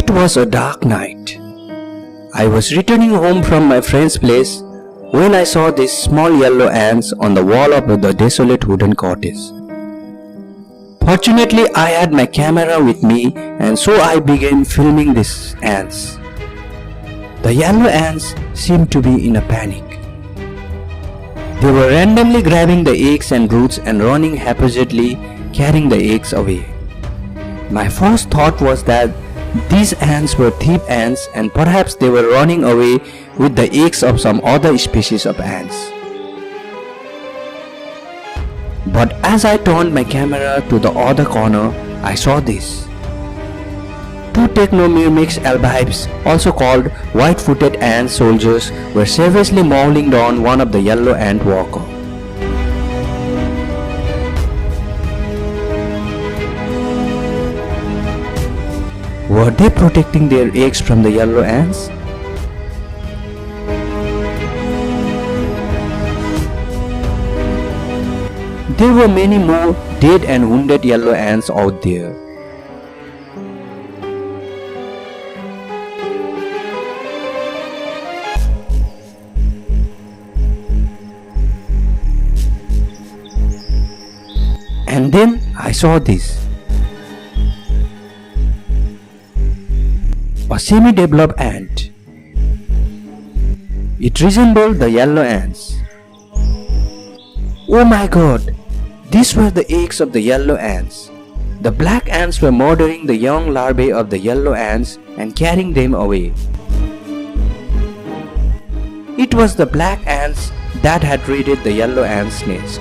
It was a dark night. I was returning home from my friend's place when I saw these small yellow ants on the wall of the desolate wooden cottage. Fortunately, I had my camera with me, and so I began filming these ants. The yellow ants seemed to be in a panic. They were randomly grabbing the eggs and broods and running haphazardly, carrying the eggs away. My first thought was that these ants were thief ants and perhaps they were running away with the eggs of some other species of ants. But as I turned my camera to the other corner, I saw this. Two technomyrmex albibes, also called white-footed ant soldiers, were savagely mauling down one of the yellow ant worker. Were they protecting their eggs from the yellow ants? There were many more dead and wounded yellow ants out there. And then I saw this. A semi-developed ant. It resembled the yellow ants. Oh my god! These were the eggs of the yellow ants. The black ants were murdering the young larvae of the yellow ants and carrying them away. It was the black ants that had raided the yellow ants' nest.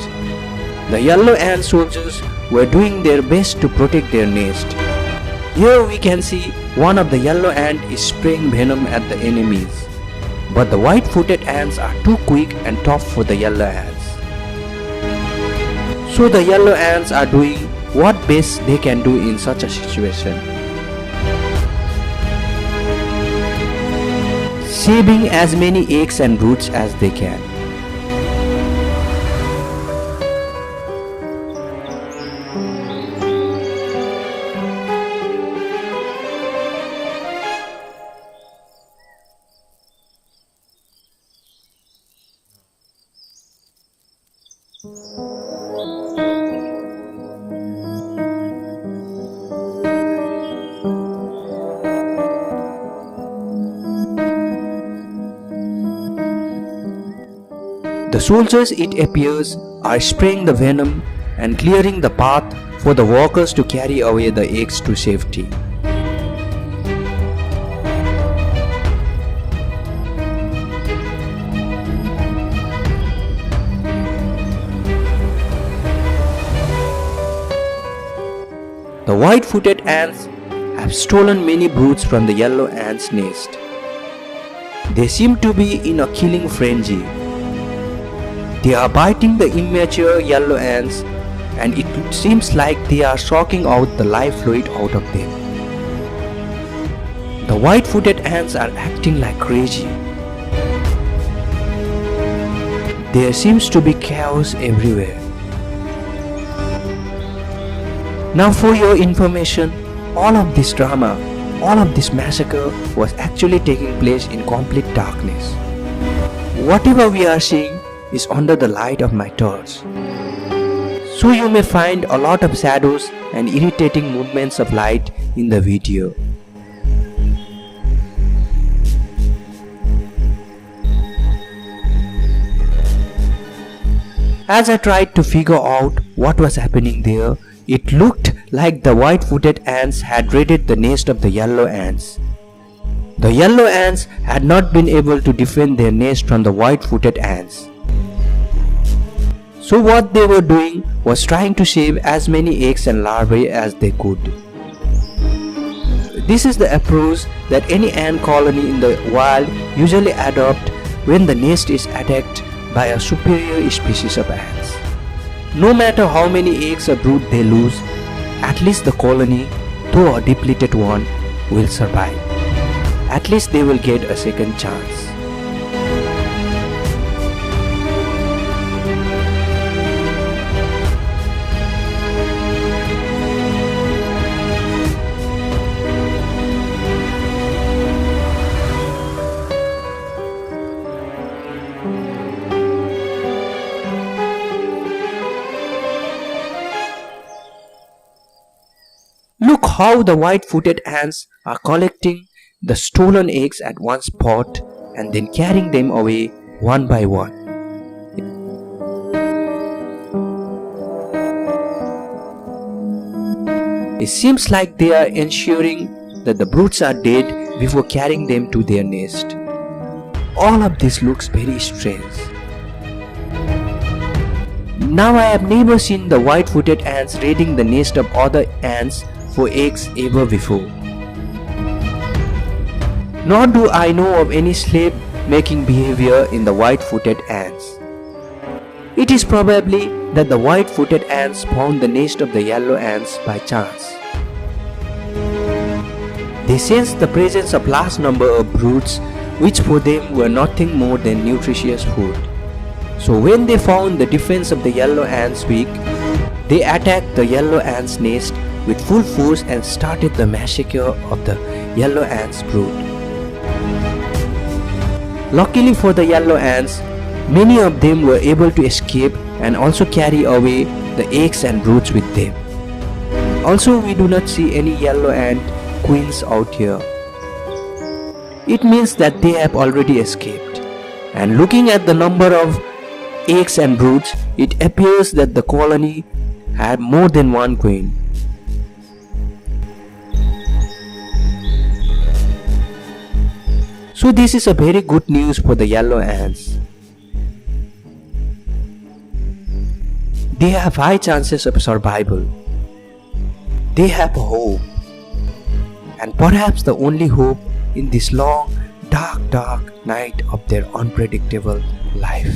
The yellow ant soldiers were doing their best to protect their nest. Here we can see one of the yellow ants is spraying venom at the enemies. But the white-footed ants are too quick and tough for the yellow ants. So the yellow ants are doing what best they can do in such a situation. Saving as many eggs and broods as they can. The soldiers, it appears, are spraying the venom and clearing the path for the workers to carry away the eggs to safety. The white-footed ants have stolen many broods from the yellow ants' nest. They seem to be in a killing frenzy. They are biting the immature yellow ants, and it seems like they are sucking out the life fluid out of them. The white-footed ants are acting like crazy. There seems to be chaos everywhere. Now for your information, all of this drama, all of this massacre was actually taking place in complete darkness. Whatever we are seeing is under the light of my torch. So you may find a lot of shadows and irritating movements of light in the video. As I tried to figure out what was happening there, it looked like the white-footed ants had raided the nest of the yellow ants. The yellow ants had not been able to defend their nest from the white-footed ants. So what they were doing was trying to save as many eggs and larvae as they could. This is the approach that any ant colony in the wild usually adopt when the nest is attacked by a superior species of ants. No matter how many eggs or brood they lose, at least the colony, though a depleted one, will survive. At least they will get a second chance. how the white-footed ants are collecting the stolen eggs at one spot and then carrying them away one by one. It seems like they are ensuring that the broods are dead before carrying them to their nest. All of this looks very strange. Now I have never seen the white-footed ants raiding the nest of other ants for eggs ever before. Nor do I know of any slave-making behavior in the white-footed ants. It is probably that the white-footed ants found the nest of the yellow ants by chance. They sensed the presence of large number of broods, which for them were nothing more than nutritious food. So when they found the defense of the yellow ants weak, they attacked the yellow ants' nest with full force and started the massacre of the yellow ants' brood. Luckily for the yellow ants, many of them were able to escape and also carry away the eggs and broods with them. Also, we do not see any yellow ant queens out here. It means that they have already escaped. And looking at the number of eggs and broods, it appears that the colony had more than one queen. So this is a very good news for the yellow ants. They have high chances of survival. They have a hope. And perhaps the only hope in this long, dark night of their unpredictable life.